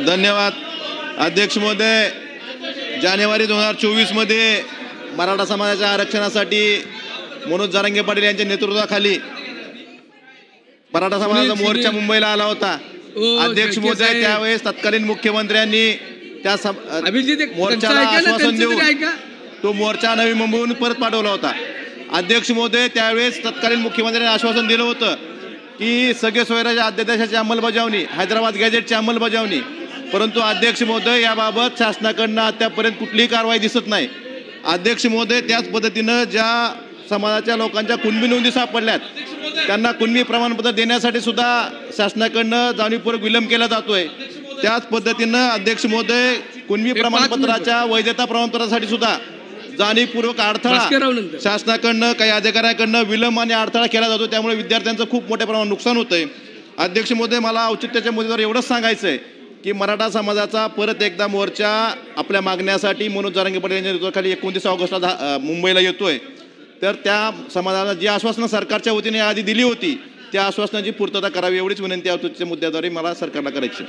धन्यवाद अध्यक्ष महोदय. जानेवारी 2024 मध्ये मराठा समाजाच्या आरक्षणासाठी मनोज जरांगे पाटील यांच्या नेतृत्वाखाली मराठा समाजाचा मोर्चा मुंबईला आला होता. अध्यक्ष महोदय, त्यावेळेस तत्कालीन मुख्यमंत्र्यांनी त्या मोर्चाला आश्वासन देऊन तो मोर्चा नवी मुंबईहून परत पाठवला होता. अध्यक्ष महोदय, त्यावेळेस तत्कालीन मुख्यमंत्र्यांनी आश्वासन दिलं होतं की सगळे सोयराच्या अध्यादेशाची अंमलबजावणी, हैदराबाद गॅजेटची अंमलबजावणी, परंतु अध्यक्ष महोदय याबाबत शासनाकडनं अद्यापर्यंत कुठलीही कारवाई दिसत नाही. अध्यक्ष महोदय, त्याच पद्धतीनं ज्या समाजाच्या लोकांच्या कुणबी नोंदी सापडल्यात त्यांना कुणबी प्रमाणपत्र देण्यासाठी सुद्धा शासनाकडनं जाणीवपूर्वक विलंब केला जातोय. त्याच पद्धतीनं अध्यक्ष महोदय, कुणबी प्रमाणपत्राच्या वैधता प्रमाणपत्रासाठी सुद्धा जाणीवपूर्वक अडथळा शासनाकडनं काही अधिकाऱ्याकडनं विलंब आणि अडथळा केला जातो. त्यामुळे विद्यार्थ्यांचं खूप मोठ्या प्रमाणात नुकसान होतंय. अध्यक्ष महोदय, मला औचित्याच्या मुद्द्यावर एवढंच सांगायचं आहे की मराठा समाजाचा परत एकदा मोर्चा आपल्या मागण्यासाठी मनोज जरांगे पाटील यांच्या नेतृत्वाखाली 29 ऑगस्टला मुंबईला येतोय. तर त्या समाजाला जी आश्वासनं सरकारच्या वतीने आधी दिली होती त्या आश्वासनाची पूर्तता करावी एवढीच विनंती औचित्याच्या मुद्द्याद्वारे मला सरकारला करायची.